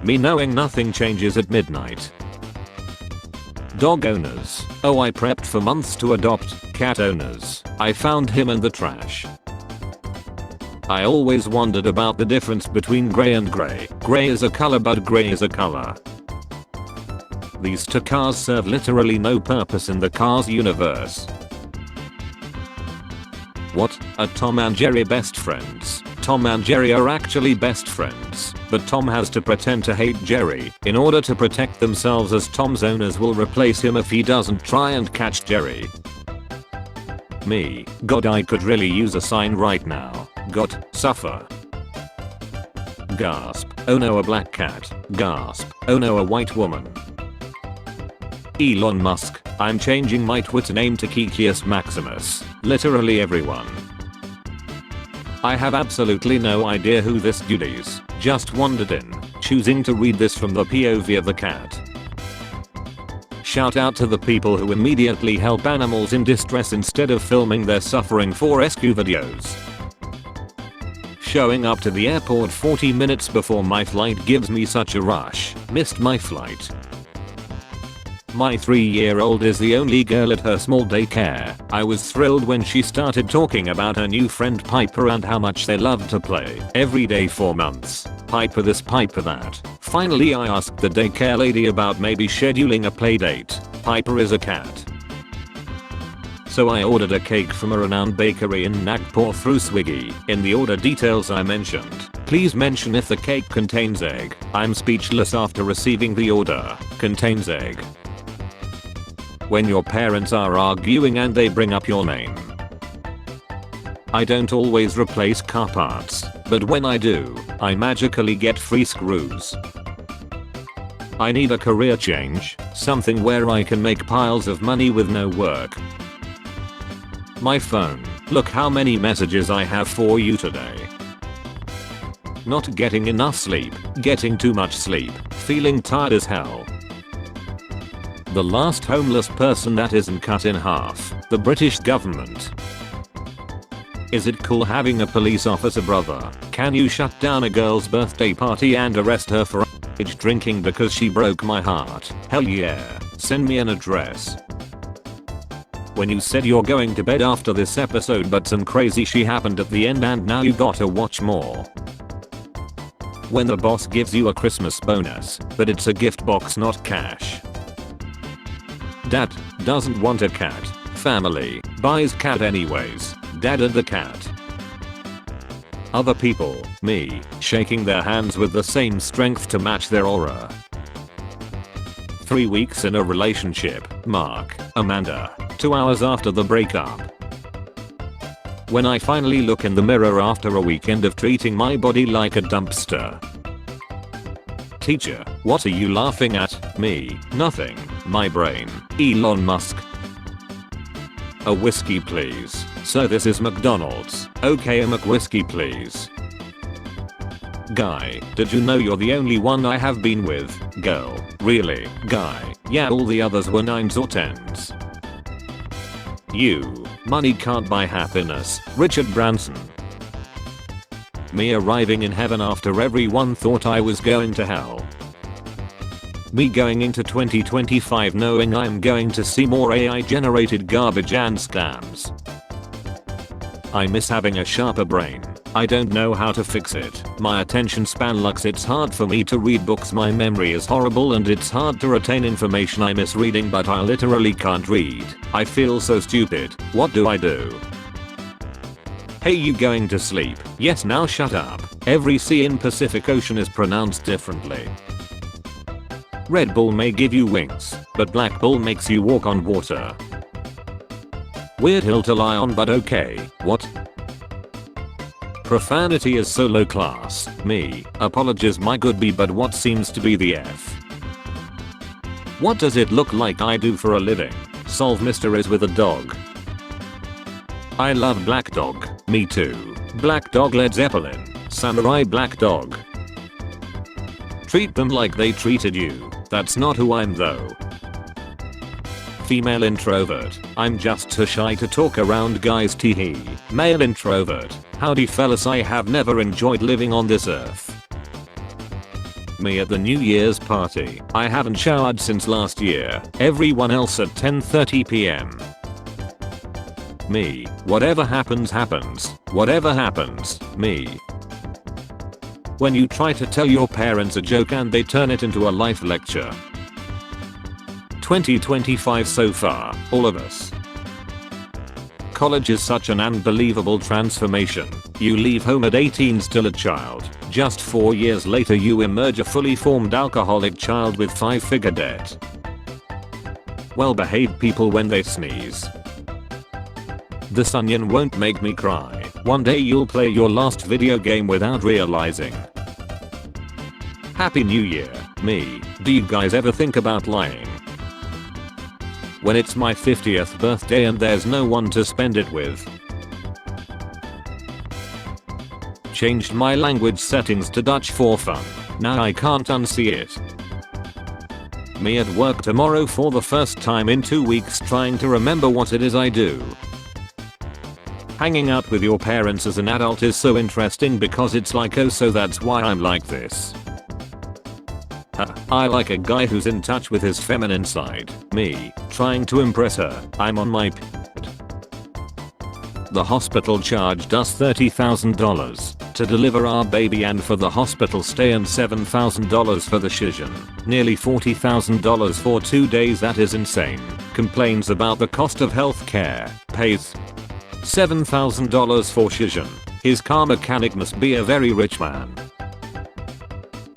Me knowing nothing changes at midnight. Dog owners. Oh, I prepped for months to adopt. Cat owners. I found him in the trash. I always wondered about the difference between grey and grey. Grey is a color but grey is a color. These two cars serve literally no purpose in the Cars universe. What? Are Tom and Jerry best friends? Tom and Jerry are actually best friends, but Tom has to pretend to hate Jerry in order to protect themselves, as Tom's owners will replace him if he doesn't try and catch Jerry. Me. God, I could really use a sign right now. God, suffer. Gasp. Oh no, a black cat. Gasp. Oh no, a white woman. Elon Musk. I'm changing my Twitter name to Kikius Maximus. Literally everyone. I have absolutely no idea who this dude is. Just wandered in, choosing to read this from the POV of the cat. Shout out to the people who immediately help animals in distress instead of filming their suffering for rescue videos. Showing up to the airport 40 minutes before my flight gives me such a rush. Missed my flight. My 3-year-old is the only girl at her small daycare. I was thrilled when she started talking about her new friend Piper and how much they love to play every day for months. Piper this, Piper that. Finally I asked the daycare lady about maybe scheduling a play date. Piper is a cat. So I ordered a cake from a renowned bakery in Nagpur through Swiggy. In the order details I mentioned, please mention if the cake contains egg. I'm speechless after receiving the order. Contains egg. When your parents are arguing and they bring up your name. I don't always replace car parts, but when I do, I magically get free screws. I need a career change, something where I can make piles of money with no work. My phone. Look how many messages I have for you today. Not getting enough sleep, getting too much sleep, feeling tired as hell. The last homeless person that isn't cut in half, the British government. Is it cool having a police officer brother? Can you shut down a girl's birthday party and arrest her for drinking because she broke my heart? Hell yeah, send me an address. When you said you're going to bed after this episode but some crazy shit happened at the end and now you gotta watch more. When the boss gives you a Christmas bonus, but it's a gift box not cash. Dad doesn't want a cat. Family buys cat anyways. Dad and the cat. Other people, me, shaking their hands with the same strength to match their aura. 3 weeks in a relationship. Mark, Amanda. 2 hours after the breakup. When I finally look in the mirror after a weekend of treating my body like a dumpster. Teacher, what are you laughing at? Me, nothing. My brain. Elon Musk. A whiskey please. So this is McDonald's. Okay, a McWhiskey please. Guy, did you know you're the only one I have been with? Girl, really? Guy, yeah, all the others were 9s or 10s. You, money can't buy happiness. Richard Branson. Me arriving in heaven after everyone thought I was going to hell. Me going into 2025 knowing I'm going to see more AI generated garbage and scams. I miss having a sharper brain. I don't know how to fix it. My attention span lacks. It's hard for me to read books. My memory is horrible and it's hard to retain information I miss reading, but I literally can't read. I feel so stupid. What do I do? Hey, you going to sleep? Yes, now shut up. Every sea in Pacific Ocean is pronounced differently. Red Bull may give you wings, but Black Bull makes you walk on water. Weird hill to lie on, but okay. What? Profanity is so low class. Me. Apologies my good B, but what seems to be the F? What does it look like I do for a living? Solve mysteries with a dog. I love Black Dog. Me too. Black Dog Led Zeppelin. Samurai Black Dog. Treat them like they treated you. That's not who I'm though. Female introvert. I'm just too shy to talk around guys. Teehee. Male introvert. Howdy fellas, I have never enjoyed living on this earth. Me at the New Year's party. I haven't showered since last year. Everyone else at 10:30 p.m. Me. Whatever happens happens. Whatever happens. Me. When you try to tell your parents a joke and they turn it into a life lecture. 2025 so far, all of us. College is such an unbelievable transformation. You leave home at 18 still a child. Just 4 years later you emerge a fully formed alcoholic child with 5-figure debt. Well-behaved people when they sneeze. This onion won't make me cry. One day you'll play your last video game without realizing. Happy New Year, me. Do you guys ever think about lying? When it's my 50th birthday and there's no one to spend it with. Changed my language settings to Dutch for fun. Now I can't unsee it. Me at work tomorrow for the first time in 2 weeks trying to remember what it is I do. Hanging out with your parents as an adult is so interesting because it's like, oh, so that's why I'm like this. I like a guy who's in touch with his feminine side. Me, trying to impress her. I'm on my period. The hospital charged us $30,000 to deliver our baby and for the hospital stay and $7,000 for the shizzon. Nearly $40,000 for 2 days, that is insane. Complains about the cost of healthcare. Pays $7,000 for shizzon. His car mechanic must be a very rich man.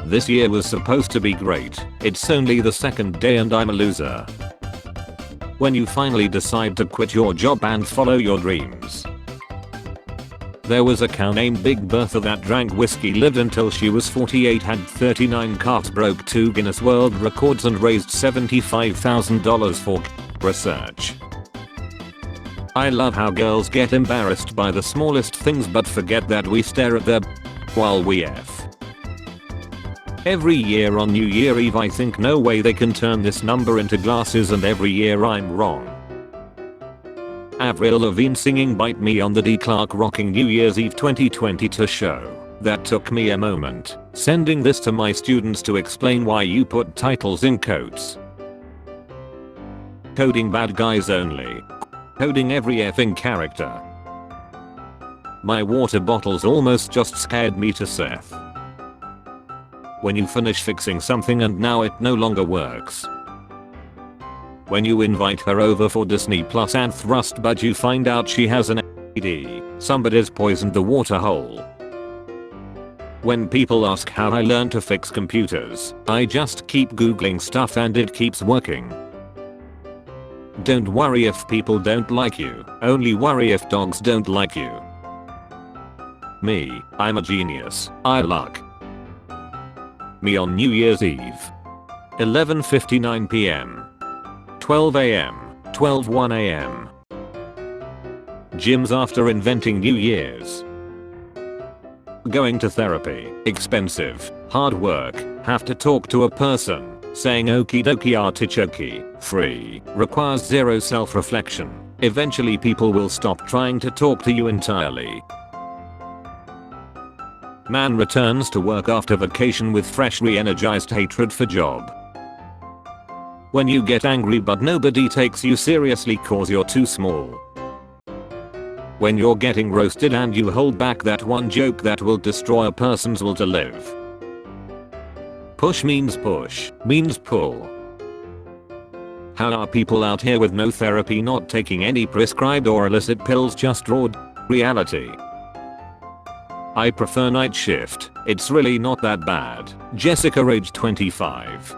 This year was supposed to be great. It's only the second day and I'm a loser. When you finally decide to quit your job and follow your dreams. There was a cow named Big Bertha that drank whiskey, lived until she was 48, had 39 cats, broke 2 Guinness World Records and raised $75,000 for research. I love how girls get embarrassed by the smallest things but forget that we stare at their while we F. Every year on New Year Eve I think, no way they can turn this number into glasses, and every year I'm wrong. Avril Lavigne singing Bite Me on the D. Clark rocking New Year's Eve 2020 show. That took me a moment. Sending this to my students to explain why you put titles in quotes. Coding bad guys only. Coding every effing character. My water bottles almost just scared me to Seth. When you finish fixing something and now it no longer works. When you invite her over for Disney Plus and thrust but you find out she has an AD. Somebody's poisoned the water hole. When people ask how I learned to fix computers, I just keep googling stuff and it keeps working. Don't worry if people don't like you, only worry if dogs don't like you. Me, I'm a genius. I luck. Me on New Year's Eve. 11:59 p.m. 12 a.m. 12:01 a.m. Gyms after inventing New Year's. Going to therapy. Expensive. Hard work. Have to talk to a person. Saying okie dokie artichoke. Free. Requires zero self-reflection. Eventually people will stop trying to talk to you entirely. Man returns to work after vacation with fresh re-energized hatred for job. When you get angry but nobody takes you seriously cause you're too small. When you're getting roasted and you hold back that one joke that will destroy a person's will to live. Push means push, means pull. How are people out here with no therapy, not taking any prescribed or illicit pills, just raw reality? I prefer night shift. It's really not that bad. Jessica, age 25.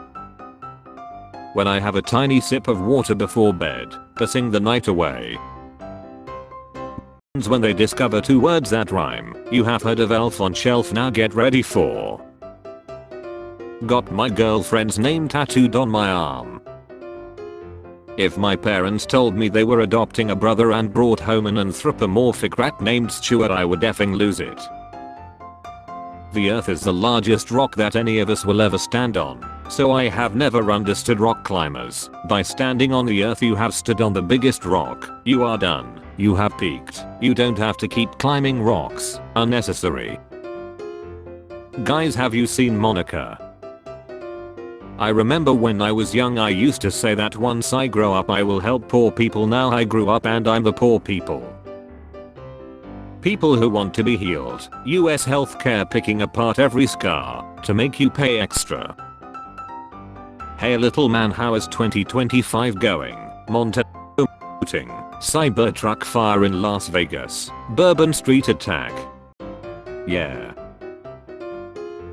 When I have a tiny sip of water before bed, pissing the night away. When they discover 2 words that rhyme. You have heard of Elf on Shelf, now get ready for. Got my girlfriend's name tattooed on my arm. If my parents told me they were adopting a brother and brought home an anthropomorphic rat named Stuart, I would effing lose it. The earth is the largest rock that any of us will ever stand on, so I have never understood rock climbers. By standing on the earth you have stood on the biggest rock. You are done. You have peaked. You don't have to keep climbing rocks. Unnecessary. Guys, have you seen Monica? I remember when I was young I used to say that once I grow up I will help poor people. Now I grew up and I'm the poor people. People who want to be healed. US healthcare picking apart every scar to make you pay extra. Hey little man, how is 2025 going? Montana shooting, Cybertruck fire in Las Vegas, Bourbon Street attack. Yeah.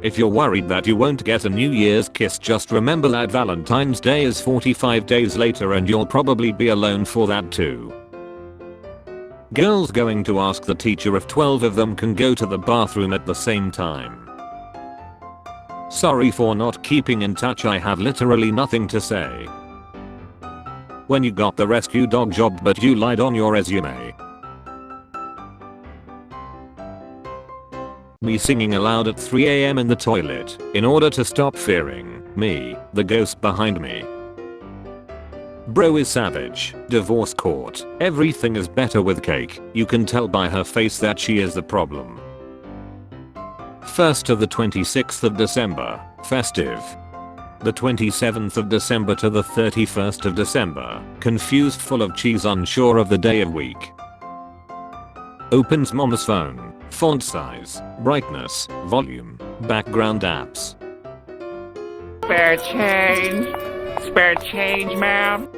If you're worried that you won't get a New Year's kiss, just remember that Valentine's Day is 45 days later and you'll probably be alone for that too. Girls going to ask the teacher if 12 of them can go to the bathroom at the same time. Sorry for not keeping in touch, I have literally nothing to say. When you got the rescue dog job but you lied on your resume. Me singing aloud at 3 AM in the toilet in order to stop fearing me, the ghost behind me. Bro is savage. Divorce court. Everything is better with cake. You can tell by her face that she is the problem. 1st to the 26th of December, festive. The 27th of December to the 31st of December, confused, full of cheese, unsure of the day of week. Opens mom's phone, font size, brightness, volume, background apps. Spare change, ma'am.